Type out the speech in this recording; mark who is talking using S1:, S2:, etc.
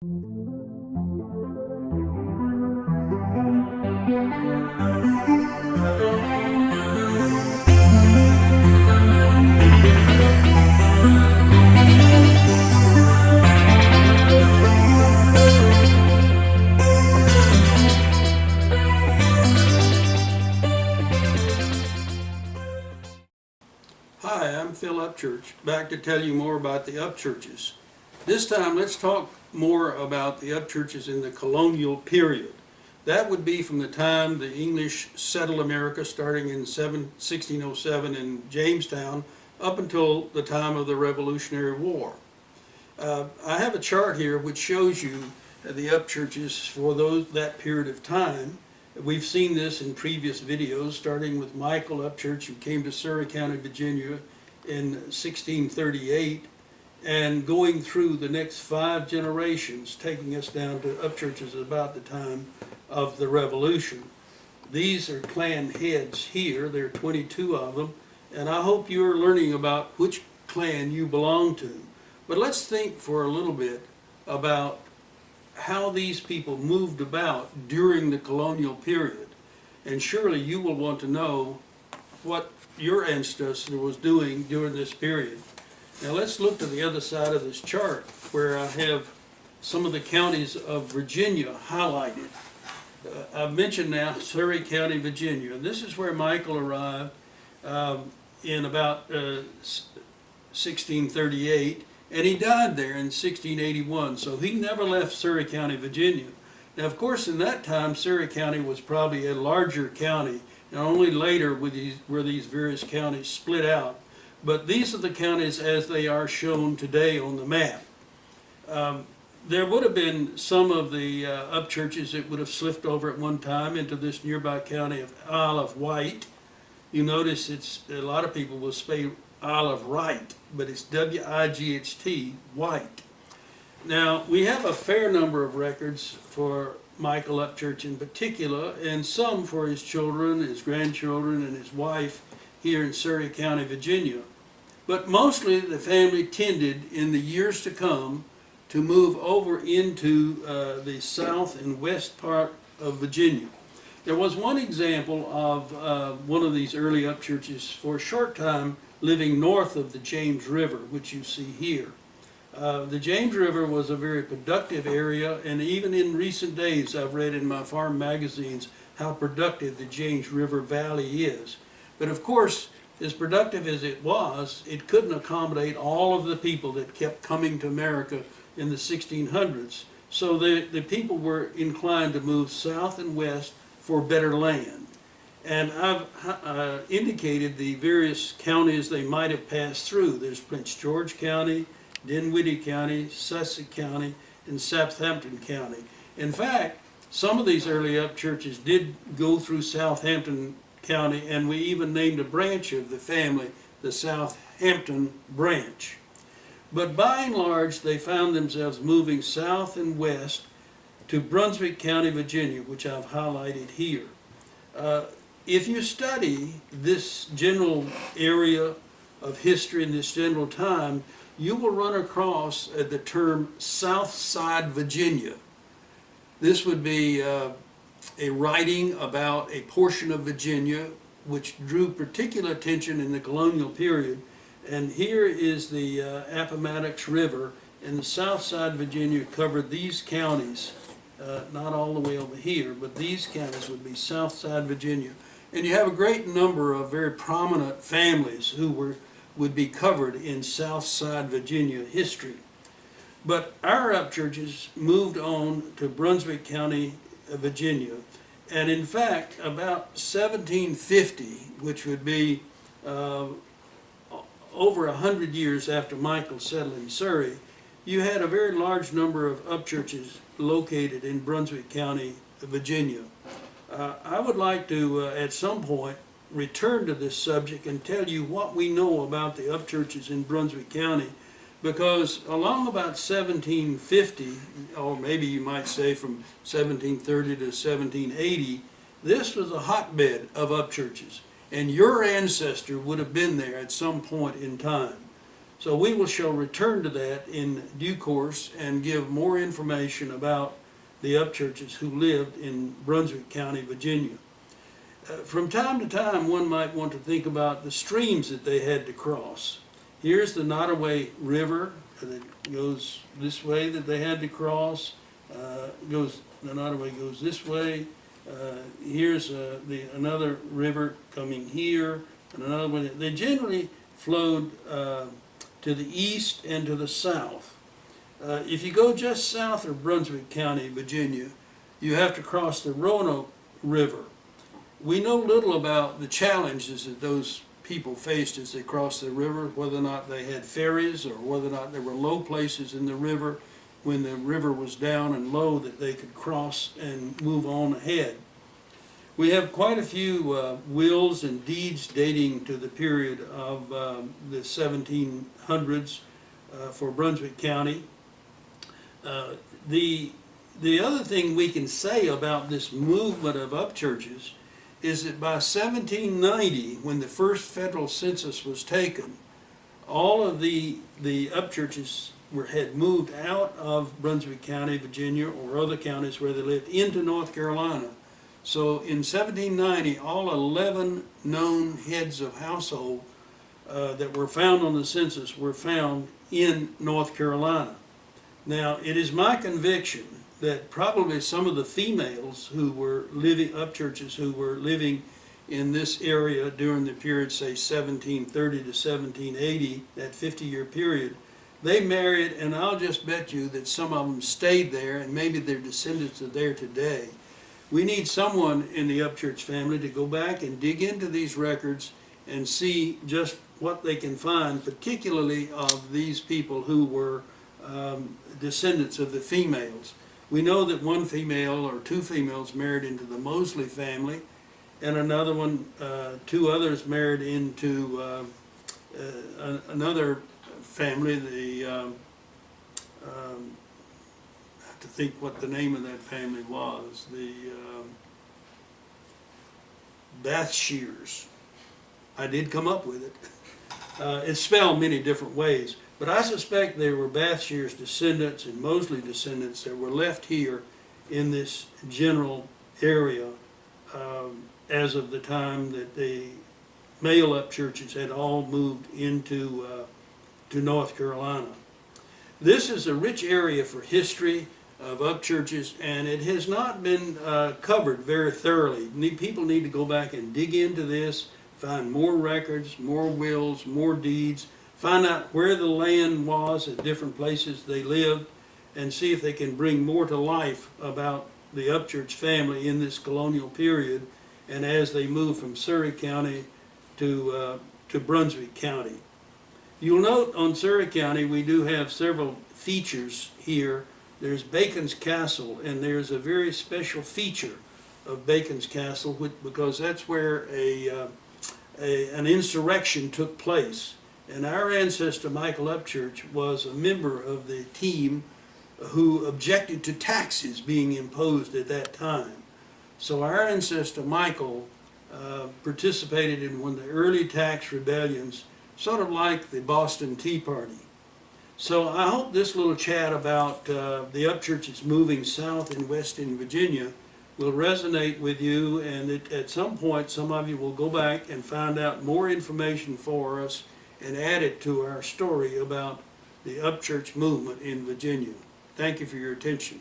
S1: Hi, I'm Phil Upchurch, back to tell you more about the Upchurches. This time let's talk more about the Upchurches in the Colonial period. That would be from the time the English settled America, starting in 1607 in Jamestown, up until the time of the Revolutionary War. I have a chart here which shows you the Upchurches for that period of time. We've seen this in previous videos, starting with Michael Upchurch, who came to Surry County, Virginia in 1638, and going through the next 5 generations, taking us down to Upchurches about the time of the Revolution. These are clan heads here. There are 22 of them, and I hope you're learning about which clan you belong to. But let's think for a little bit about how these people moved about during the colonial period. And surely you will want to know what your ancestor was doing during this period. Now let's look to the other side of this chart, where I have some of the counties of Virginia highlighted. I've mentioned now Surry County, Virginia. And this is where Michael arrived in about 1638. And he died there in 1681, so he never left Surry County, Virginia. Now, of course, in that time, Surry County was probably a larger county, and only later were these various counties split out. But these are the counties as they are shown today on the map. There would have been some of the Upchurches that would have slipped over at one time into this nearby county of Isle of Wight. You notice a lot of people will say Isle of Wight, but it's W-I-G-H-T, White. Now, we have a fair number of records for Michael Upchurch in particular, and some for his children, his grandchildren, and his wife here in Surry County, Virginia. But mostly the family tended, in the years to come, to move over into the south and west part of Virginia. There was one example of one of these early Upchurches for a short time living north of the James River, which you see here. The James River was a very productive area, and even in recent days I've read in my farm magazines how productive the James River Valley is. But of course, as productive as it was, it couldn't accommodate all of the people that kept coming to America in the 1600s. So the people were inclined to move south and west for better land. And I've indicated the various counties they might have passed through. There's Prince George County, Dinwiddie County, Sussex County, and Southampton County. In fact, some of these early Upchurches did go through Southampton County, and we even named a branch of the family the Southampton branch. But by and large, they found themselves moving south and west to Brunswick County, Virginia, which I've highlighted here. If you study this general area of history in this general time, you will run across the term South Side Virginia. This would be a writing about a portion of Virginia which drew particular attention in the colonial period. And here is the Appomattox River, and the South Side Virginia covered these counties, not all the way over here, but these counties would be South Side Virginia. And you have a great number of very prominent families who would be covered in South Side Virginia history. But our Upchurches moved on to Brunswick County, Virginia. And in fact, about 1750, which would be over 100 years after Michael settled in Surry, you had a very large number of Upchurches located in Brunswick County, Virginia. I would like to, at some point, return to this subject and tell you what we know about the Upchurches in Brunswick County, because along about 1750, or maybe you might say from 1730 to 1780, this was a hotbed of Upchurches, and your ancestor would have been there at some point in time. So we shall return to that in due course and give more information about the Upchurches who lived in Brunswick County, Virginia. From time to time, one might want to think about the streams that they had to cross. Here's the Nottoway River that goes this way that they had to cross. The Nottoway goes this way. Here's another river coming here, and another one. They generally flowed to the east and to the south. If you go just south of Brunswick County, Virginia, you have to cross the Roanoke River. We know little about the challenges that those people faced as they crossed the river, whether or not they had ferries or whether or not there were low places in the river when the river was down and low that they could cross and move on ahead. We have quite a few wills and deeds dating to the period of the 1700s for Brunswick County. The other thing we can say about this movement of Upchurches is that by 1790, when the first federal census was taken, all of the Upchurches had moved out of Brunswick County, Virginia, or other counties where they lived into North Carolina. So in 1790, all 11 known heads of household that were found on the census were found in North Carolina. Now, it is my conviction that probably some of the females who were living, Upchurches who were living in this area during the period, say 1730 to 1780, that 50-year period, they married, and I'll just bet you that some of them stayed there, and maybe their descendants are there today. We need someone in the Upchurch family to go back and dig into these records and see just what they can find, particularly of these people who were descendants of the females. We know that one female or two females married into the Mosley family, and another one, two others married into another family. I have to think what the name of that family was. The Bathshears. I did come up with it. It's spelled many different ways. But I suspect there were Bathshears descendants and Mosley descendants that were left here in this general area as of the time that the male Upchurches had all moved into to North Carolina. This is a rich area for history of Upchurches, and it has not been covered very thoroughly. People need to go back and dig into this, find more records, more wills, more deeds, find out where the land was at different places they lived, and see if they can bring more to life about the Upchurch family in this colonial period and as they moved from Surry County to Brunswick County. You'll note on Surry County we do have several features here. There's Bacon's Castle, and there's a very special feature of Bacon's Castle because that's where an insurrection took place. And our ancestor, Michael Upchurch, was a member of the team who objected to taxes being imposed at that time. So our ancestor, Michael, participated in one of the early tax rebellions, sort of like the Boston Tea Party. So I hope this little chat about the Upchurches moving south and west in Virginia will resonate with you, and that at some point some of you will go back and find out more information for us and add it to our story about the Upchurch movement in Virginia. Thank you for your attention.